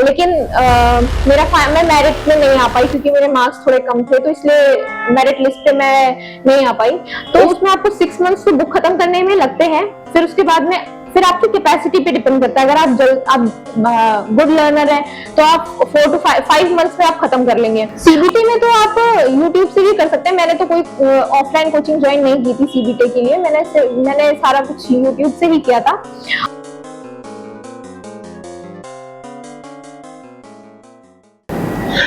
लेकिन मैं मेरिट में नहीं आ पाई क्योंकि मेरे मार्क्स थोड़े कम थे, तो इसलिए मेरिट लिस्ट पे मैं नहीं आ पाई। तो उसमें आपको 6 मंथ्स तो बुक खत्म करने में लगते हैं, फिर उसके बाद में फिर आपकी कैपेसिटी पे डिपेंड करता है। अगर आप गुड लर्नर हैं तो आप 4 to 5 मंथ्स में आप खत्म कर लेंगे। सीबीटी में तो आप यूट्यूब से भी कर सकते हैं। मैंने तो कोई ऑफलाइन कोचिंग ज्वाइन नहीं की थी सीबीटी के लिए, मैंने सारा कुछ यूट्यूब से ही किया था।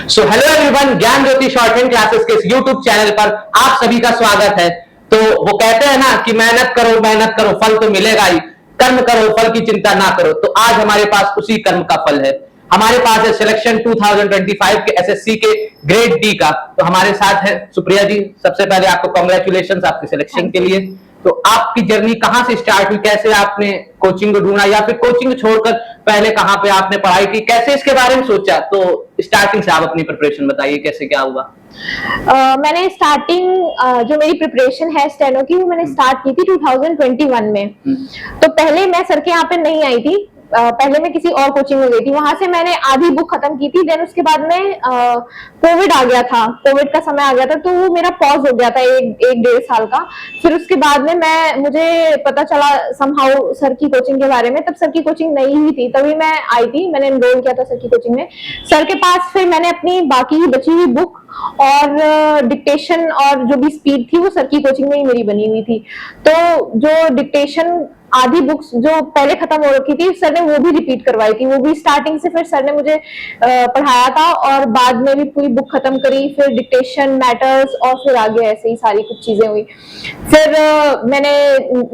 सो हेलो एवरीवन, ज्ञान ज्योति शॉर्ट हैंड क्लासेस के इस यूट्यूब चैनल पर आप सभी का स्वागत है। तो वो कहते हैं ना कि मेहनत करो फल तो मिलेगा ही, कर्म करो फल की चिंता ना करो। तो आज हमारे पास उसी कर्म का फल है। हमारे पास है सिलेक्शन 2025 के एसएससी के ग्रेड डी का। तो हमारे साथ है सुप्रिया जी। सबसे पहले आपको कांग्रेचुलेशंस आपके सिलेक्शन के लिए। तो आपकी जर्नी कहां से स्टार्ट हुई, कैसे आपने कोचिंग को ढूंढा, या फिर कोचिंग छोड़कर पहले कहां पे आपने पढ़ाई की, कैसे इसके बारे में सोचा? तो स्टार्टिंग से आप अपनी प्रिपरेशन बताइए, कैसे क्या हुआ? मैंने स्टार्टिंग जो मेरी प्रिपरेशन है स्टेनो की, वो मैंने स्टार्ट की थी 2021 में। तो पहले मैं सर के यहाँ पे नहीं आई थी, पहले मैं किसी और कोचिंग में गई थी। वहां से मैंने आधी बुक खत्म की थी। देन उसके बाद में कोविड आ गया था, कोविड का समय आ गया था, तो वो मेरा पॉज हो गया था एक 1.5 साल का। फिर उसके बाद में मुझे पता चला समहाउ सर की कोचिंग के बारे में। तब सर की कोचिंग नहीं ही थी, तभी मैं आई थी, मैंने एनरोल किया था सर की कोचिंग में। सर के पास फिर मैंने अपनी बाकी बची हुई बुक और डिक्टेशन और जो भी स्पीड थी वो सर की कोचिंग में ही मेरी बनी हुई थी। तो जो डिक्टेशन आधी बुक्स जो पहले खत्म हो रखी थी, सर ने वो भी रिपीट करवाई थी। वो भी स्टार्टिंग से फिर सर ने मुझे पढ़ाया था और बाद में भी पूरी बुक खत्म करी। फिर डिक्टेशन, मैटर्स और फिर आगे ऐसे ही सारी कुछ चीजें हुई। फिर मैंने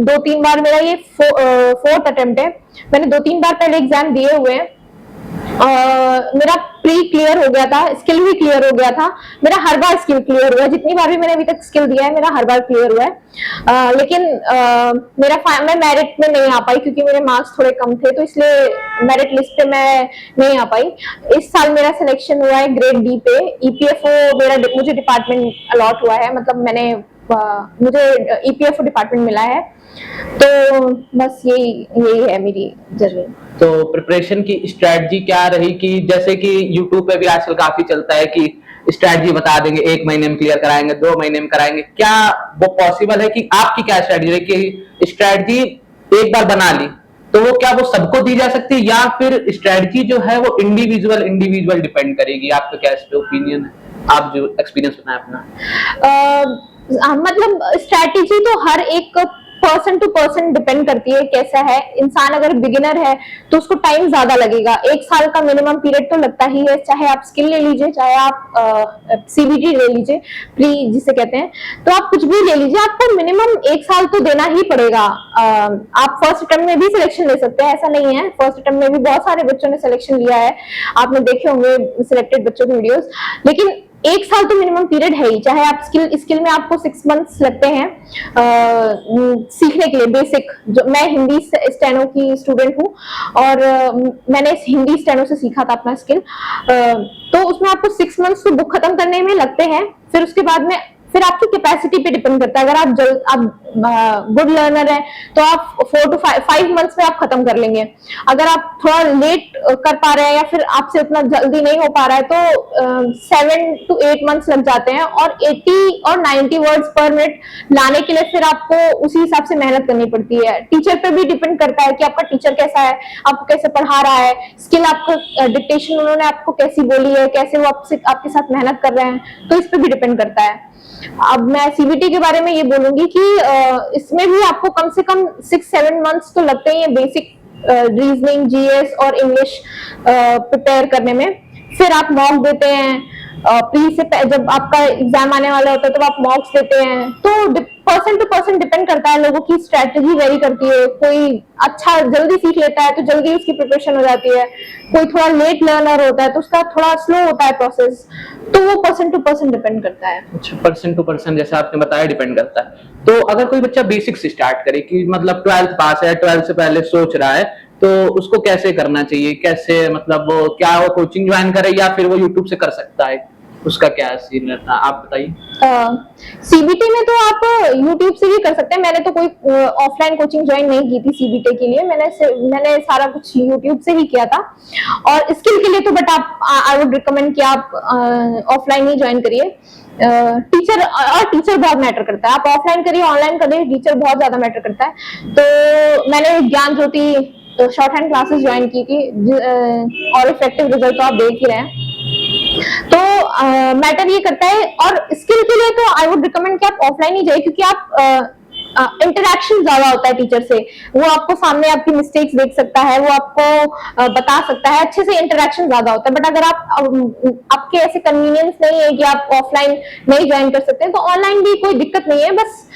2-3 बार, मेरा ये 4th अटेम्प्ट है, मैंने 2-3 बार पहले एग्जाम दिए हुए हैं। मेरा प्री क्लियर हो गया था, स्किल भी क्लियर हो गया था। मेरा हर बार स्किल क्लियर हुआ है, जितनी बार भी मैंने अभी तक स्किल दिया है मेरा हर बार क्लियर हुआ है। लेकिन मैं मेरिट में नहीं आ पाई क्योंकि मेरे मार्क्स थोड़े कम थे, तो इसलिए मेरिट लिस्ट पे मैं नहीं आ पाई। इस साल मेरा सिलेक्शन हुआ है ग्रेड डी पे। ईपीएफओ मुझे डिपार्टमेंट अलॉट हुआ है, मतलब मुझे ईपीएफओ डिपार्टमेंट मिला है। तो बस यही है मेरी जर्नी। तो प्रिपरेशन की स्ट्रेटजी क्या रही? कि जैसे कि यूट्यूब पे भी आजकल काफी चलता है कि स्ट्रेटजी बता देंगे, 1 महीने में क्लियर कराएंगे, 2 महीने में कराएंगे। क्या वो पॉसिबल है? कि आपकी क्या स्ट्रेटजी रही? कि स्ट्रेटजी एक बार बना ली तो वो क्या वो सबको दी जा सकती है, या फिर स्ट्रेटजी जो है वो इंडिविजुअल डिपेंड करेगी? आपका क्या इस पे ओपिनियन है? आप जो एक्सपीरियंस बनाए अपना। मतलब स्ट्रैटेजी तो हर एक पर्सन टू पर्सन डिपेंड करती है कैसा है इंसान। अगर बिगिनर है तो उसको टाइम ज्यादा लगेगा, 1 साल का मिनिमम पीरियड तो लगता ही है, चाहे आप स्किल ले लीजिए, चाहे आप सीबीटी ले लीजिए, प्री जिसे कहते हैं, तो आप कुछ भी ले लीजिए, आपको मिनिमम 1 साल तो देना ही पड़ेगा। आप फर्स्ट अटेम्प्ट में भी सिलेक्शन ले सकते हैं, ऐसा नहीं है। फर्स्ट अटेम्प्ट में भी बहुत सारे बच्चों ने सिलेक्शन लिया है, आपने देखे होंगे सिलेक्टेड बच्चों के वीडियोस। लेकिन 1 साल तो मिनिमम पीरियड है ही, चाहे आप स्किल में आपको 6 मंथ्स लगते हैं सीखने के लिए बेसिक। जो मैं हिंदी स्टेनो की स्टूडेंट हूँ और मैंने हिंदी स्टेनो से सीखा था अपना स्किल। तो उसमें आपको 6 मंथ्स तो बुक खत्म करने में लगते हैं, फिर उसके बाद में फिर आपकी कैपेसिटी पे डिपेंड करता है। अगर आप गुड लर्नर हैं तो आप 4 to 5 मंथ्स में आप खत्म कर लेंगे। अगर आप थोड़ा लेट कर पा रहे हैं या फिर आपसे उतना जल्दी नहीं हो पा रहा है तो 7 to 8 मंथ्स लग जाते हैं। और 80 और 90 वर्ड्स पर मिनट लाने के लिए फिर आपको उसी हिसाब से मेहनत करनी पड़ती है। टीचर पे भी डिपेंड करता है कि आपका टीचर कैसा है, आपको कैसे पढ़ा रहा है, स्किल आपको डिक्टेशन उन्होंने आपको कैसी बोली है, कैसे वो आपके साथ मेहनत कर रहे हैं, तो इस पे भी डिपेंड करता है। अब मैं सीबीटी के बारे में ये बोलूंगी कि इसमें भी आपको कम से कम 6-7 मंथ्स तो लगते ही हैं बेसिक रीजनिंग, जीएस और इंग्लिश प्रिपेयर करने में। फिर आप मॉक देते हैं, प्री से जब आपका एग्जाम आने वाला होता है तो आप मॉक्स देते हैं। तो पर्सन टू पर्सन डिपेंड करता है, लोगों की स्ट्रेटजी वेरी करती है। कोई अच्छा जल्दी सीख लेता है तो जल्दी उसकी प्रिपरेशन हो जाती है, कोई थोड़ा लेट लर्नर होता है तो उसका थोड़ा स्लो होता है प्रोसेस। तो वो पर्सन टू पर्सन डिपेंड करता है। अच्छा, पर्सन टू पर्सन जैसे आपने बताया डिपेंड करता है। तो अगर कोई बच्चा बेसिक से स्टार्ट करे, कि मतलब 12th पास है, 12th से पहले सोच रहा है, तो उसको कैसे करना चाहिए? कैसे मतलब वो क्या वो कोचिंग ज्वाइन करे या फिर वो यूट्यूब से कर सकता है? उसका क्या सीन रहता है, आप बताइए। सीबीटी में तो आप यूट्यूब से भी कर सकते हैं। मैंने तो कोई ऑफलाइन कोचिंग ज्वाइन नहीं की थी सीबीटी के लिए, मैंने सारा कुछ यूट्यूब से ही किया था। और स्किल के लिए तो बट आप आई वुड रिकमेंड कि आप ऑफलाइन ही ज्वाइन करिए। टीचर बहुत मैटर करता है। आप ऑफलाइन करिए ऑनलाइन करिए, टीचर बहुत ज्यादा मैटर करता है। तो मैंने ज्ञान ज्योति शॉर्ट हैंड क्लासेस ज्वाइन की थी और इफेक्टिव रिजल्ट तो आप देख ही रहे हैं। तो मैटर ये करता है। और स्किल के लिए तो आई वुड रिकमेंड कि आप ऑफलाइन ही जाइए, क्योंकि आप इंटरेक्शन ज्यादा होता है टीचर से। वो आपको सामने आपकी मिस्टेक्स देख सकता है, वो आपको बता सकता है, अच्छे से इंटरेक्शन ज्यादा होता है। बट अगर आपके ऐसे कन्वीनियंस नहीं है कि आप ऑफलाइन नहीं ज्वाइन कर सकते हैं, तो ऑनलाइन भी कोई दिक्कत नहीं है। बस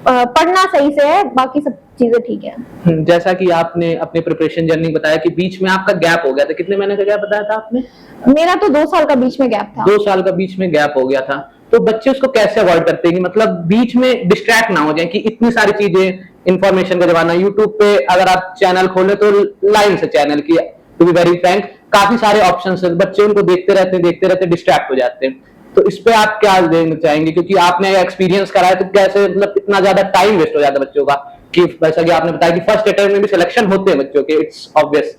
पढ़ना सही से है, बाकी सब चीजें ठीक है। जैसा कि आपने अपने प्रिपरेशन जर्नी बताया कि बीच में आपका गैप हो गया था, कितने महीने का गैप बताया था आपने? मेरा तो 2 साल का बीच में गैप था। 2 साल का बीच में गैप हो गया था। तो बच्चे उसको कैसे अवॉइड करते हैं कि मतलब बीच में डिस्ट्रैक्ट ना हो जाए, कि इतनी सारी चीजें, इंफॉर्मेशन का जमाना, यूट्यूब पे अगर आप चैनल खोले तो लाइन से चैनल की, टू बी वेरी फ्रैंक काफी सारे ऑप्शंस है, बच्चे उनको देखते रहते डिस्ट्रैक्ट हो जाते हैं। तो इस पे आप क्या देना चाहेंगे, क्योंकि आपने एक्सपीरियंस करा है, तो कैसे मतलब इतना ज्यादा टाइम वेस्ट हो जाता है बच्चों का, कि जैसा कि आपने बताया कि फर्स्ट अटेम्प्ट में भी सिलेक्शन होते हैं बच्चों के, इट्स ऑब्वियस।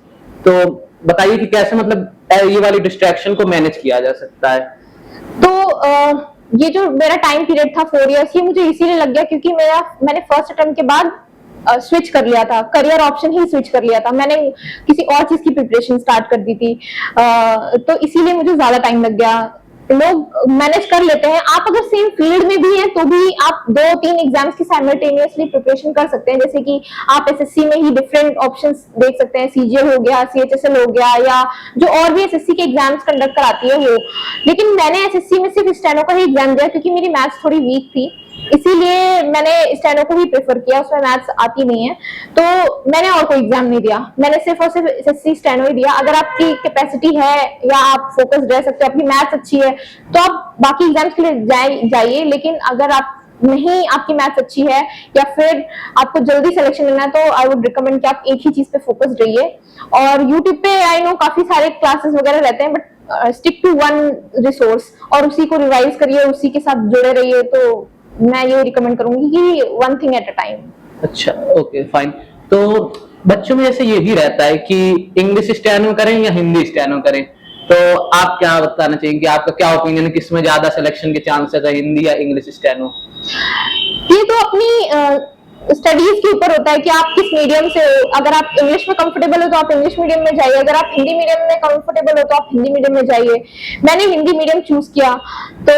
तो बताइए कि कैसे मतलब ये वाली डिस्ट्रैक्शन को मैनेज किया जा सकता है। तो ये जो मेरा टाइम पीरियड था 4 इयर्स, ये मुझे इसीलिए लग गया क्योंकि मैंने फर्स्ट अटेम्प्ट के बाद स्विच कर लिया था, करियर ऑप्शन ही स्विच कर लिया था। मैंने किसी और चीज की प्रिपरेशन स्टार्ट कर दी थी, तो इसीलिए मुझे ज्यादा टाइम लग गया। लोग मैनेज कर लेते हैं। आप अगर सेम फील्ड में भी हैं तो भी आप 2-3 एग्जाम्स की साइमल्टेनियसली प्रिपरेशन कर सकते हैं। जैसे कि आप एसएससी में ही डिफरेंट ऑप्शंस देख सकते हैं, सीजीएल हो गया, सीएचएसएल हो गया, या जो और भी एसएससी के एग्जाम्स कंडक्ट कराती है वो। लेकिन मैंने एसएससी में सिर्फ स्टेनो का ही एग्जाम दिया, क्योंकि मेरी मैथ्स थोड़ी वीक थी, इसीलिए मैंने स्टेनो को ही प्रेफर किया। उसमें मैथ्स आती नहीं है, तो मैंने और कोई एग्जाम नहीं दिया, मैंने सिर्फ और सिर्फ एसएससी स्टेनो ही दिया। अगर आपकी कैपेसिटी है या आप फोकस्ड रह सकते हो, आपकी मैथ्स अच्छी है, तो आप बाकी एग्जाम्स के लिए जाइए। लेकिन अगर आप नहीं, आपकी मैथ्स अच्छी है या फिर आपको जल्दी सिलेक्शन लेना है, तो आई वुड रिकमेंड कि आप एक ही चीज पे फोकस्ड रहिए। और यूट्यूब पे आई नो काफी सारे क्लासेस वगैरह रहते हैं, but stick to one resource और उसी को रिवाइज करिए, उसी के साथ जुड़े रहिए। तो मैं ये रिकमेंड करूंगी कि one thing at a time. अच्छा, ओके फाइन। तो बच्चों में ऐसे ये भी रहता है कि इंग्लिश स्टेनो करें या हिंदी स्टेनो करें, तो आप क्या बताना चाहेंगे, आपका क्या ओपिनियन है, किसमें ज्यादा सिलेक्शन के चांसेस है, हिंदी या इंग्लिश स्टेनो? ये तो अपनी स्टडीज के ऊपर होता है कि आप किस मीडियम से हो। अगर आप इंग्लिश में कंफर्टेबल हो तो आप इंग्लिश मीडियम में जाइए, अगर आप हिंदी मीडियम में कंफर्टेबल हो तो आप हिंदी मीडियम में जाइए। मैंने हिंदी मीडियम चूज किया, तो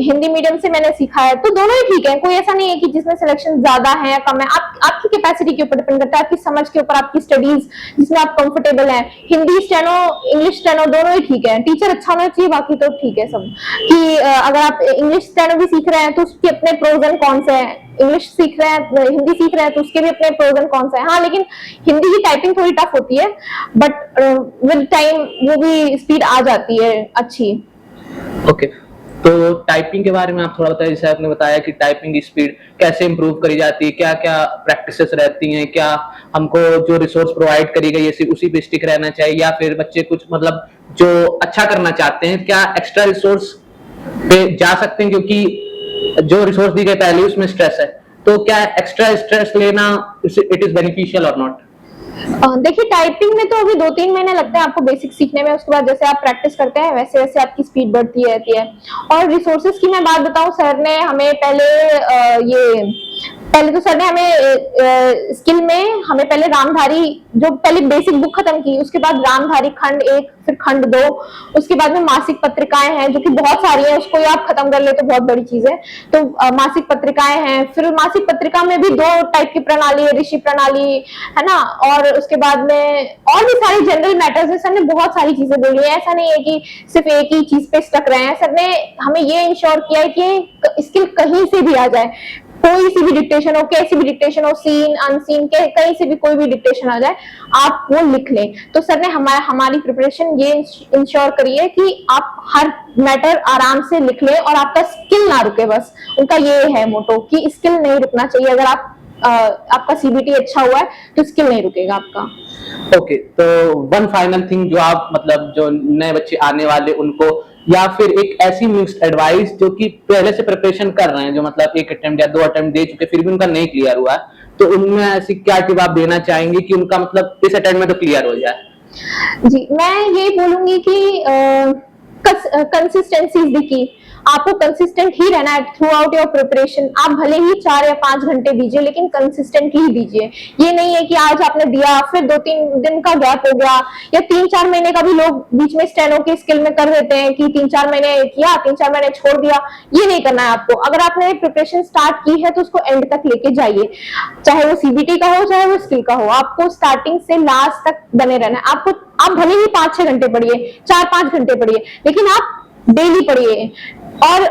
हिंदी मीडियम से मैंने सीखा है। तो दोनों ही ठीक है, कोई ऐसा नहीं है कि जिसमें सिलेक्शन ज्यादा है या कम है। आपकी कैपेसिटी के ऊपर डिपेंड करता है, आपकी समझ के ऊपर, आपकी स्टडीज जिसमें आप कंफर्टेबल हैं। हिंदी स्टेनो, इंग्लिश स्टेनो दोनों ही ठीक है, टीचर अच्छा होना चाहिए, बाकी तो ठीक है सब। कि अगर आप इंग्लिश स्टेनो भी सीख रहे हैं तो उसके अपने प्रोज एंड कॉन्स हैं, इंग्लिश सीख रहे हैं, हिंदी सीख रहे हैं तो उसके भी अपने प्रोज एंड कॉन्स हैं। हाँ, लेकिन हिंदी की टाइपिंग थोड़ी टफ होती है, बट विद टाइम वो भी स्पीड आ जाती है अच्छी। ओके, तो टाइपिंग के बारे में आप थोड़ा बताइए। जैसे आपने बताया कि टाइपिंग की स्पीड कैसे इंप्रूव करी जाती है, क्या क्या प्रैक्टिसेस रहती हैं, क्या हमको जो रिसोर्स प्रोवाइड करी गई है उसी पे स्टिक रहना चाहिए, या फिर बच्चे कुछ मतलब जो अच्छा करना चाहते हैं क्या एक्स्ट्रा रिसोर्स पे जा सकते हैं, क्योंकि जो रिसोर्स दी गई पहले उसमें स्ट्रेस है, तो क्या एक्स्ट्रा स्ट्रेस लेना इट इज बेनिफिशियल और नॉट? देखिए, टाइपिंग में तो अभी 2-3 महीने लगते हैं आपको बेसिक सीखने में। उसके बाद जैसे आप प्रैक्टिस करते हैं वैसे वैसे आपकी स्पीड बढ़ती रहती है। और रिसोर्सेज की मैं बात बताऊं, सर ने हमें पहले तो सर ने हमें स्किल में हमें पहले रामधारी, जो पहले बेसिक बुक खत्म की, उसके बाद रामधारी खंड 1, फिर खंड 2, उसके बाद में मासिक पत्रिकाएं हैं जो कि बहुत सारी हैं, उसको आप खत्म कर ले तो बहुत बड़ी चीज है। तो मासिक पत्रिकाएं हैं, फिर मासिक पत्रिका में भी 2 टाइप की प्रणाली है, ऋषि प्रणाली है ना, और उसके बाद में और भी सारी जनरल मैटर्स है। सर ने बहुत सारी चीजें बोली है, ऐसा नहीं है कि सिर्फ एक ही चीज पे स्टक रहे हैं। सर ने हमें ये इंश्योर किया है कि स्किल कहीं से भी आ जाए, कोई सी भी डिक्टेशन हो, कैसी भी डिक्टेशन हो, सीन अनसीन के कहीं से भी कोई भी डिक्टेशन आ जाए, आप वो लिख लें। तो सर ने हमारी प्रिपरेशन ये इंश्योर करी है कि आप हर मैटर आराम से लिख लें और आपका स्किल ना रुके। बस उनका ये है मोटो कि स्किल नहीं रुकना चाहिए। अगर आपका सीबीटी अच्छा हुआ है तो स्किल नहीं रुकेगा आपका। ओके, तो वन फाइनल थिंग जो आप मतलब जो नए बच्चे आने वाले उनको या फिर एक ऐसी मिक्स्ड एडवाइस जो कि पहले से प्रिपरेशन कर रहे हैं, जो मतलब एक अटेम्प्ट या 2 अटेम्प्ट दे चुके फिर भी उनका नहीं क्लियर हुआ है, तो उनमें ऐसी क्या टिप आप देना चाहेंगे कि उनका मतलब इस अटेम्प्ट में तो क्लियर हो जाए? जी, मैं ये बोलूंगी कि कंसिस्टेंसी इज द की। आपको कंसिस्टेंट ही रहना है थ्रू आउट योर प्रिपरेशन। आप भले ही 4 या 5 घंटे दीजिए, लेकिन कंसिस्टेंटली ही दीजिए। ये नहीं है कि आज आपने दिया फिर 2-3 दिन का गैप हो गया, या 3-4 महीने का भी लोग बीच में स्टेनो के स्किल में कर देते हैं कि 3-4 महीने किया, 3-4 महीने छोड़ दिया। ये नहीं करना है आपको। अगर आपने प्रिपरेशन स्टार्ट की है तो उसको एंड तक लेके जाइए, चाहे वो सीबीटी का हो चाहे वो स्किल का हो। आपको स्टार्टिंग से लास्ट तक बने रहना है। आप भले ही 5-6 घंटे पढ़िए, 4-5 घंटे पढ़िए, लेकिन आप डेली पढ़िए। और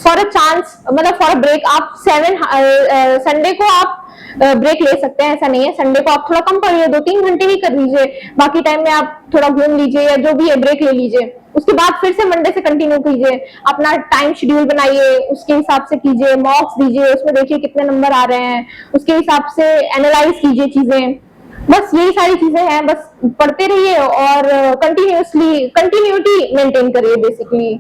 फॉर अ चांस, मतलब फॉर अ ब्रेक, आप संडे को आप ब्रेक ले सकते हैं, ऐसा नहीं है। संडे को आप थोड़ा कम पढ़िए, 2-3 घंटे ही कर लीजिए, बाकी टाइम में आप थोड़ा घूम लीजिए या जो भी है ब्रेक ले लीजिए। उसके बाद फिर से मंडे से कंटिन्यू कीजिए, अपना टाइम शेड्यूल बनाइए, उसके हिसाब से कीजिए, मॉक्स दीजिए, उसमें देखिए कितने नंबर आ रहे हैं, उसके हिसाब से एनालाइज कीजिए चीजें। बस यही सारी चीजें हैं। बस पढ़ते रहिए और कंटिन्यूटी मेंटेन करिए basically.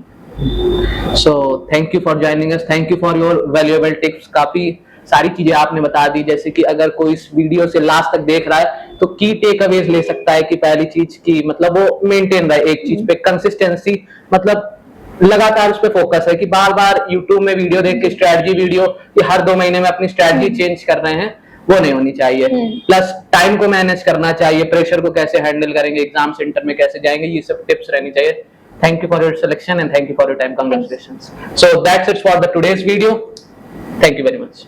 So thank you for joining us, thank you for your valuable tips. काफी सारी चीजें आपने बता दी, जैसे कि अगर कोई इस वीडियो से लास्ट तक देख रहा है तो की टेक अवेज ले सकता है कि पहली चीज की मतलब वो मेंटेन रहे एक चीज पे, कंसिस्टेंसी, मतलब लगातार उस पर फोकस है कि बार बार यूट्यूब में वीडियो देख के स्ट्रेटजी वीडियो कि हर 2 महीने में अपनी स्ट्रेटजी चेंज कर रहे हैं, वो नहीं होनी चाहिए। प्लस टाइम को मैनेज करना चाहिए, प्रेशर को कैसे हैंडल करेंगे, एग्जाम सेंटर में कैसे जाएंगे, ये सब टिप्स रहनी चाहिए। Thank you for your selection and thank you for your time. Congratulations. So that's it for the today's video. Thank you very much.